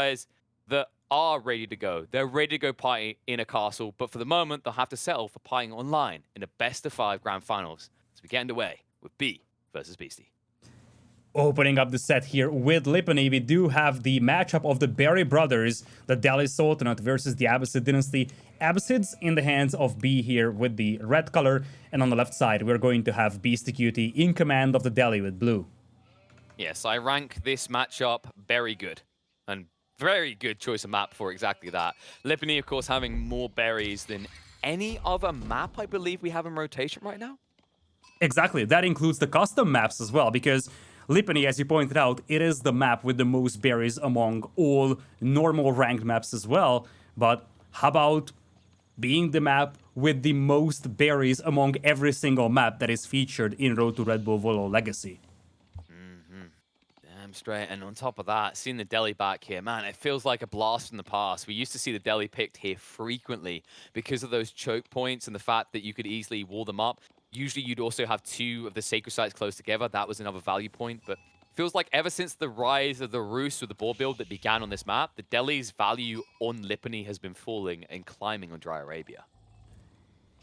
guys that are ready to go. They're ready to go party in a castle, but for the moment, they'll have to settle for partying online in a best-of-5 grand finals. So we get underway with B versus Beasty. Opening up the set here with Lipany, we do have the matchup of the Berry brothers, the Delhi Sultanate versus the Abbasid dynasty. Abbasids in the hands of B here with the red color, and on the left side we're going to have Beastyqt in command of the Delhi with blue. Yes, I rank this matchup very good, and very good choice of map for exactly that. Lipany, of course, having more berries than any other map I believe we have in rotation right now. Exactly, that includes the custom maps as well, because Lipany, as you pointed out, it is the map with the most berries among all normal ranked maps as well. But how about being the map with the most berries among every single map that is featured in Road to Red Bull Wololo Legacy? Damn straight. And on top of that, seeing the Delhi back here, man, it feels like a blast from the past. We used to see the Delhi picked here frequently because of those choke points and the fact that you could easily wall them up. Usually you'd also have two of the sacred sites close together. That was another value point, but feels like ever since the rise of the Rus with the board build that began on this map, the Delhi's value on Lipany has been falling and climbing on Dry Arabia.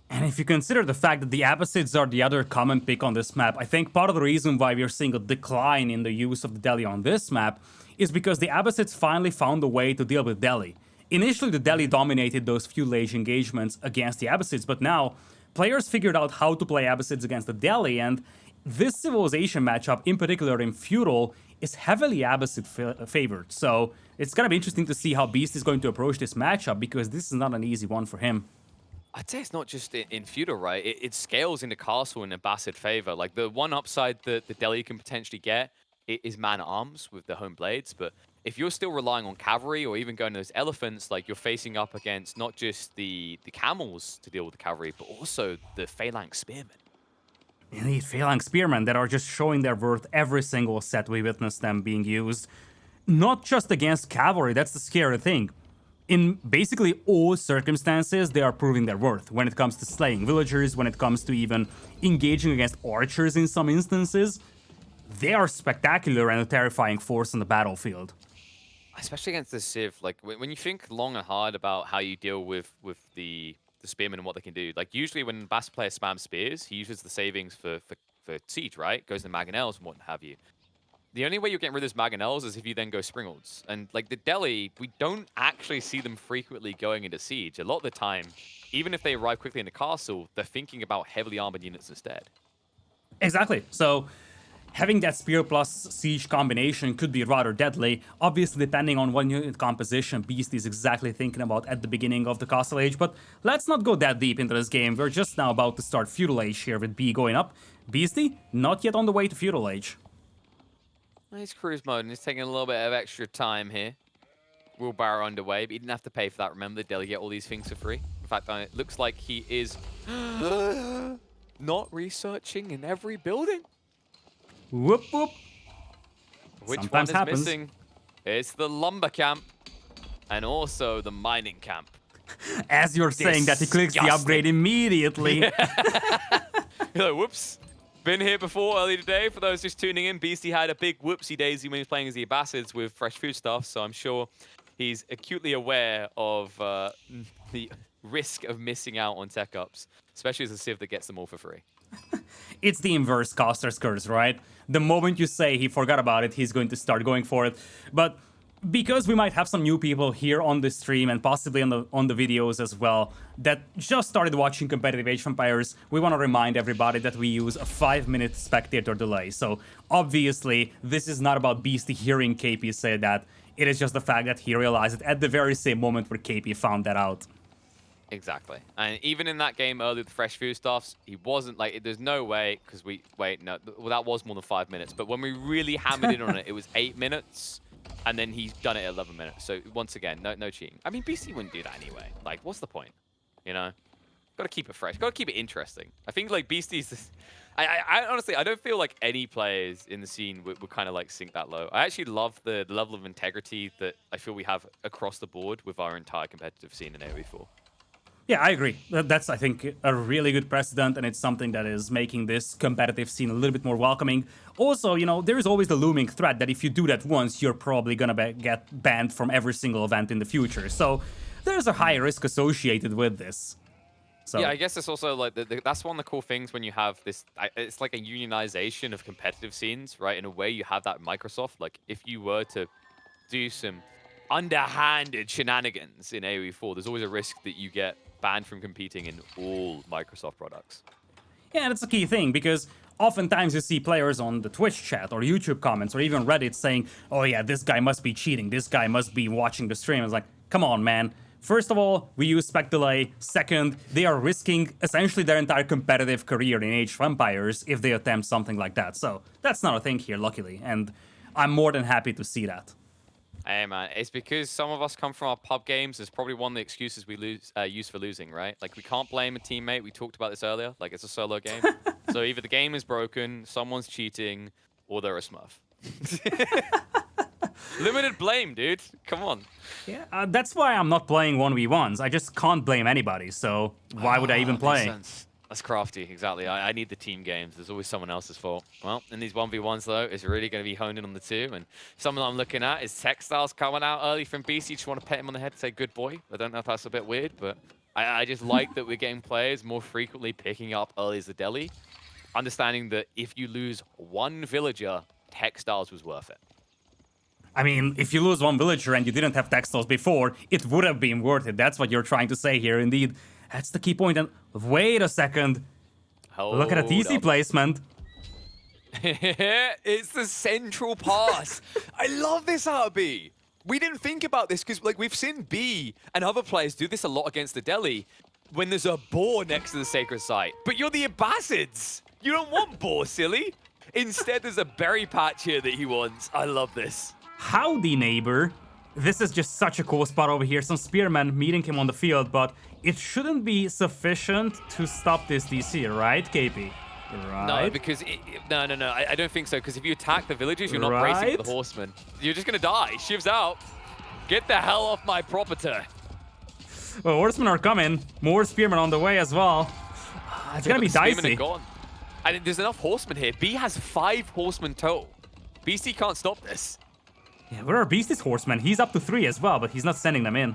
And if you consider the fact that the Abbasids are the other common pick on this map, I think part of the reason why we're seeing a decline in the use of the Delhi on this map is because the Abbasids finally found a way to deal with Delhi. Initially, the Delhi dominated those few late engagements against the Abbasids, but now players figured out how to play Abbasids against the Delhi, and this Civilization matchup, in particular in Feudal, is heavily Abbasid favored. So it's gonna be interesting to see how Beast is going to approach this matchup, because this is not an easy one for him. I'd say it's not just in Feudal, right? It scales into Castle in Abbasid favor. Like, the one upside that the Delhi can potentially get is man-at-arms with the home blades, but if you're still relying on cavalry or even going to those elephants, like, you're facing up against not just the camels to deal with the cavalry, but also the phalanx spearmen. Indeed, phalanx spearmen that are just showing their worth every single set we witness them being used. Not just against cavalry, that's the scary thing. In basically all circumstances, they are proving their worth. When it comes to slaying villagers, when it comes to even engaging against archers in some instances, they are spectacular and a terrifying force on the battlefield. Especially against the Civ, like, when you think long and hard about how you deal with the spearmen and what they can do, like, usually when Bass player spams spears, he uses the savings for siege, right? Goes into Mangonels and what have you. The only way you're getting rid of those Mangonels is if you then go Springolds. And, like, the Delhi, we don't actually see them frequently going into siege. A lot of the time, even if they arrive quickly in the castle, they're thinking about heavily armored units instead. Exactly. So having that spear plus siege combination could be rather deadly. Obviously, depending on what unit composition Beast is exactly thinking about at the beginning of the Castle Age. But let's not go that deep into this game. We're just now about to start Feudal Age here with B going up. Beasty, not yet on the way to Feudal Age. Nice cruise mode, and he's taking a little bit of extra time here. Wheelbarrow underway, but he didn't have to pay for that. Remember, the Delhi get all these things for free. In fact, it looks like he is not researching in every building. Whoop whoop. Which Sometimes one is happens. missing? It's the lumber camp and also the mining camp. As you're saying that, he clicks the upgrade immediately. You're like, whoops. Been here before earlier today. For those just tuning in, Beasty had a big whoopsie daisy when he was playing as the Abbasids with fresh food stuff, so I'm sure he's acutely aware of the risk of missing out on tech ups, especially as a Civ that gets them all for free. It's the inverse caster's curse, right? The moment you say he forgot about it, he's going to start going for it. But because we might have some new people here on the stream and possibly on the videos as well that just started watching competitive Age of Empires, we want to remind everybody that we use a 5-minute spectator delay. So obviously, this is not about Beasty hearing KP say that. It is just the fact that he realized it at the very same moment where KP found that out. Exactly. And even in that game earlier with the fresh food stuffs, he wasn't like, there's no way, because no, well, that was more than 5 minutes. But when we really hammered in on it, it was 8 minutes. And then he's done it at 11 minutes. So once again, no cheating. I mean, BC wouldn't do that anyway. Like, what's the point? You know? Got to keep it fresh. Got to keep it interesting. I think, like, Beastie's... I honestly, I don't feel like any players in the scene would kind of, like, sink that low. I actually love the level of integrity that I feel we have across the board with our entire competitive scene in AOE4. Yeah, I agree. That's, I think, a really good precedent, and it's something that is making this competitive scene a little bit more welcoming. Also, you know, there is always the looming threat that if you do that once, you're probably gonna get banned from every single event in the future. So there's a high risk associated with this. So Yeah, I guess it's also like that's one of the cool things when you have this. It's like a unionization of competitive scenes, right? In a way, you have that Microsoft. Like, if you were to do some underhanded shenanigans in AOE4, there's always a risk that you get banned from competing in all Microsoft products. yeah, that's a key thing because oftentimes you see players on the Twitch chat or YouTube comments or even Reddit saying, "Oh yeah, this guy must be cheating. This guy must be watching the stream." It's like, come on, man. First of all, we use spec delay. Second, they are risking essentially their entire competitive career in Age of Empires if they attempt something like that. So that's not a thing here, luckily, and I'm more than happy to see that. Hey man, it's because some of us come from our pub games. It's probably one of the excuses we use for losing, right? Like, we can't blame a teammate. We talked about this earlier. Like, it's a solo game. So either the game is broken, someone's cheating, or they're a smurf. Limited blame, dude. Come on. Yeah, that's why I'm not playing 1v1s. I just can't blame anybody, so why would I even Makes play? sense. That's crafty, exactly. I need the team games. There's always someone else's fault. Well, in these 1v1s, though, it's really going to be honed in on the two. And someone I'm looking at is Textiles coming out early from BC. Just want to pat him on the head and say, good boy. I don't know if that's a bit weird, but I just like that we're getting players more frequently picking up early as the deli, understanding that if you lose one villager, Textiles was worth it. I mean, if you lose one villager and you didn't have textiles before, it would have been worth it. That's what you're trying to say here, indeed. That's the key point. And wait a second. Look at a TC placement. It's the central pass. I love this out of B. We didn't think about this because, like, we've seen B and other players do this a lot against the deli when there's a boar next to the sacred site. But you're the Abbasids. You don't want boar, silly. Instead, there's a berry patch here that he wants. I love this. Howdy, neighbor. This is just such a cool spot over here. Some spearmen meeting him on the field, but it shouldn't be sufficient to stop this DC, right, KP? Right? No, because no, I don't think so. Because if you attack the villagers, you're not bracing for the horsemen. You're just gonna die. Shiv's out. Get the hell off my property. Well, horsemen are coming. More spearmen on the way as well. It's gonna be dicey. Gone. And there's enough horsemen here. B has 5 horsemen total. BC can't stop this. Yeah, where are Beasty's horsemen? He's up to 3 as well, but he's not sending them in.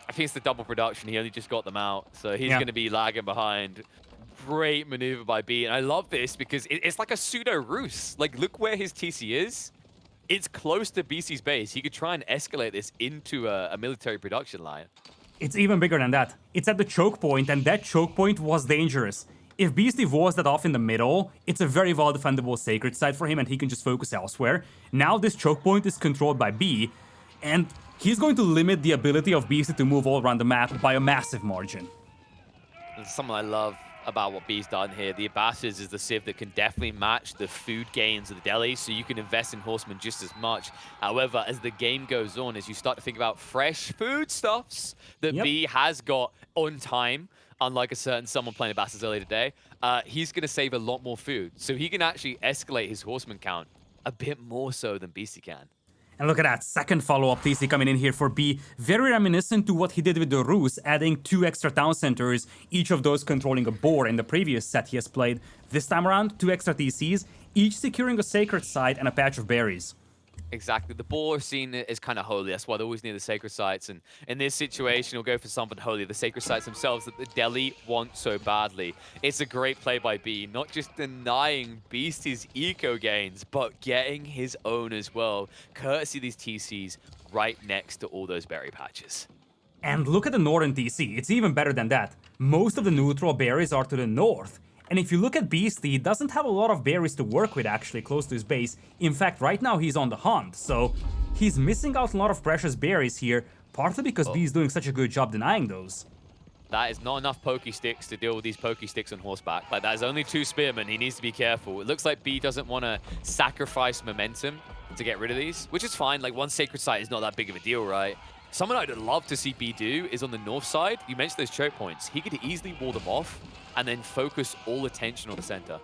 I think it's the double production. He only just got them out, so he's going to be lagging behind. Great maneuver by B, and I love this because it's like a pseudo-roost. Like, look where his TC is. It's close to BC's base. He could try and escalate this into a military production line. It's even bigger than that. It's at the choke point, and that choke point was dangerous. If Beasty was that off in the middle, it's a very well defendable sacred site for him and he can just focus elsewhere. Now this choke point is controlled by B, and he's going to limit the ability of Beasty to move all around the map by a massive margin. There's something I love about what B's done here. The Abbasids is the civ that can definitely match the food gains of the deli, so you can invest in horsemen just as much. However, as the game goes on, as you start to think about fresh foodstuffs that B has got on time, unlike a certain someone playing Abbasids earlier today, he's going to save a lot more food. So he can actually escalate his horseman count a bit more so than Beasty can. And look at that, second follow-up TC coming in here for B. Very reminiscent to what he did with the Rus, adding 2 extra town centers, each of those controlling a boar in the previous set he has played. This time around, 2 extra TCs, each securing a sacred site and a patch of berries. Exactly. The boar is seen as kind of holy. That's why they're always near the sacred sites. And in this situation, he'll go for something holy. The sacred sites themselves that the deli want so badly. It's a great play by B. Not just denying Beasty's eco gains, but getting his own as well. Courtesy of these TCs right next to all those berry patches. And look at the northern TC. It's even better than that. Most of the neutral berries are to the north. And if you look at Beasty, he doesn't have a lot of berries to work with actually close to his base. In fact, right now he's on the hunt, so he's missing out a lot of precious berries here, partly because B is doing such a good job denying those. That is not enough Pokesticks to deal with these Pokesticks on horseback. Like, that is only 2 spearmen. He needs to be careful. It looks like B doesn't want to sacrifice momentum to get rid of these, which is fine. Like, one sacred site is not that big of a deal, right? Something I'd love to see B do is on the north side. You mentioned those choke points. He could easily wall them off and then focus all attention on the center.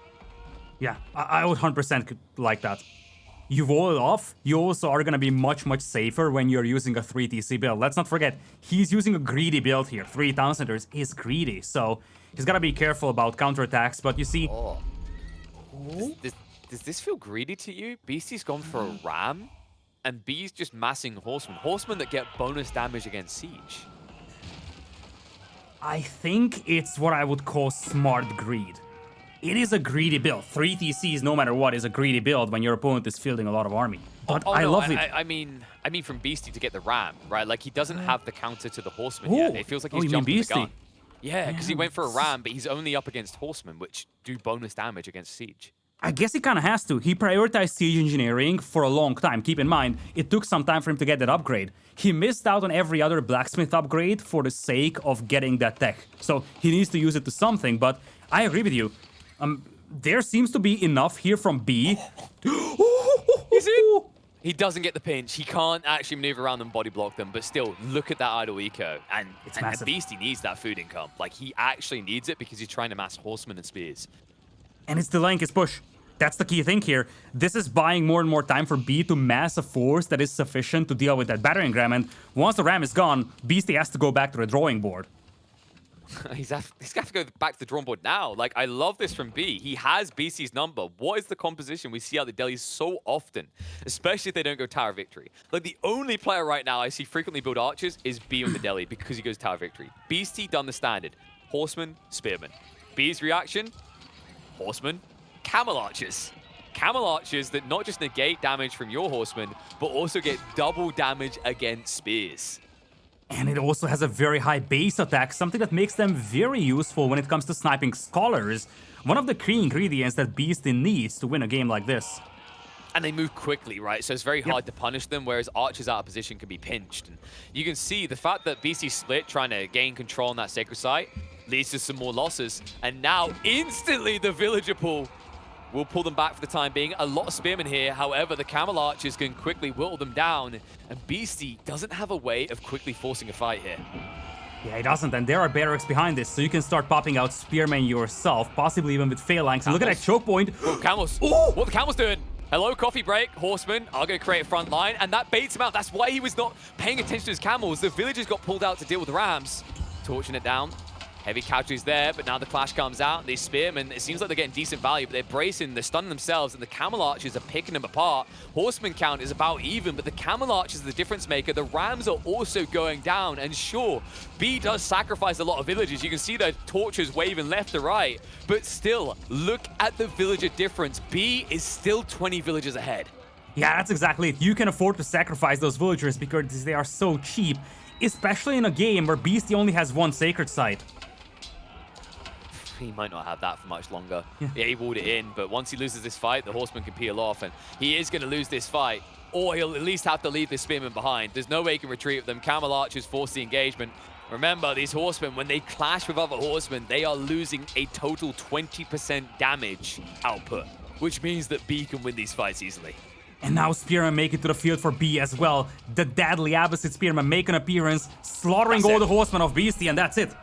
Yeah, I would 100% like that. you wall it off, you also are gonna be much, much safer when you're using a 3TC build. Let's not forget, he's using a greedy build here. 3000ers is greedy, so he's gotta be careful about counterattacks, but you see... Oh. Does this feel greedy to you? Beasty's gone for a ram, and B's just massing horsemen. Horsemen that get bonus damage against siege. I think it's what I would call smart greed. It is a greedy build. 3 TCs, no matter what, is a greedy build when your opponent is fielding a lot of army. But I love it. I mean from Beasty to get the ram, right? Like, he doesn't have the counter to the horseman yet. It feels like he's jumping the gun. Yeah, because he went for a ram, but he's only up against horsemen, which do bonus damage against siege. I guess he kind of has to. He prioritized siege engineering for a long time. Keep in mind, it took some time for him to get that upgrade. He missed out on every other blacksmith upgrade for the sake of getting that tech. So he needs to use it to something, but I agree with you. There seems to be enough here from B. Is it? He doesn't get the pinch. He can't actually maneuver around them, body block them, but still, look at that idle eco. And Beasty needs that food income. Like, he actually needs it because he's trying to mass horsemen and spears. And it's delaying his push. That's the key thing here. This is buying more and more time for B to mass a force that is sufficient to deal with that battering ram. And once the ram is gone, Beasty has to go back to the drawing board. He's got to go back to the drawing board now. Like, I love this from B. He has BC's number. What is the composition we see out the delis so often, especially if they don't go Tower Victory? Like, the only player right now I see frequently build archers is B on the deli because he goes Tower Victory. Beasty done the standard. Horseman, Spearman. B's reaction? Horseman, Camel Archers. Camel Archers that not just negate damage from your horseman, but also get double damage against spears. And it also has a very high base attack, something that makes them very useful when it comes to sniping scholars. One of the key ingredients that Beasty needs to win a game like this. And they move quickly, right? So it's very hard to punish them, whereas archers out of position can be pinched. And you can see the fact that BC split, trying to gain control on that sacred site, leads to some more losses. And now, instantly, the villager pool will pull them back for the time being. A lot of spearmen here. However, the camel archers can quickly whittle them down. And Beasty doesn't have a way of quickly forcing a fight here. Yeah, he doesn't, and there are barracks behind this, so you can start popping out spearmen yourself, possibly even with phalanx. Look at that choke point. Oh, camels. Oh! What are the camels doing? Hello, coffee break. Horsemen are going to create a front line, and that baits him out. That's why he was not paying attention to his camels. The villagers got pulled out to deal with the rams. Torching it down. Heavy casualties there, but now the clash comes out, and these spearmen, it seems like they're getting decent value, but they're bracing, they're stunning themselves, and the camel archers are picking them apart. Horseman count is about even, but the camel archers are the difference maker. The rams are also going down, and sure, B does sacrifice a lot of villagers. You can see their torches waving left to right, but still, look at the villager difference. B is still 20 villagers ahead. Yeah, that's exactly it. You can afford to sacrifice those villagers because they are so cheap, especially in a game where Beasty only has one sacred site. He might not have that for much longer. Yeah, he walled it in, but once he loses this fight, the horseman can peel off, and he is going to lose this fight, or he'll at least have to leave this spearman behind. There's no way he can retreat with them. Camel archers force the engagement. Remember, these horsemen, when they clash with other horsemen, they are losing a total 20% damage output, which means that B can win these fights easily. And now Spearmen make it to the field for B as well. The deadly Abbasid Spearmen make an appearance, slaughtering all the horsemen of Beasty, and that's it.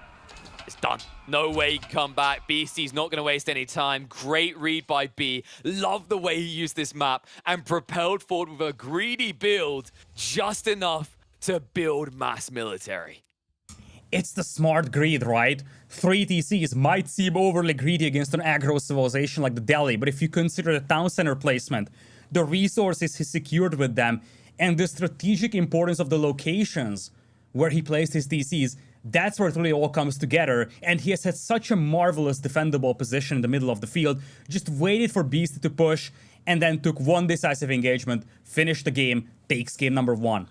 It's done. No way he can come back. Beasty's not going to waste any time. Great read by B. Love the way he used this map and propelled forward with a greedy build, just enough to build mass military. It's the smart greed, right? 3 TCs might seem overly greedy against an aggro civilization like the Delhi, but if you consider the town center placement, the resources he secured with them, and the strategic importance of the locations where he placed his TCs, that's where it really all comes together, and he has had such a marvelous defendable position in the middle of the field, just waited for Beasty to push, and then took one decisive engagement, finished the game, takes game number 1.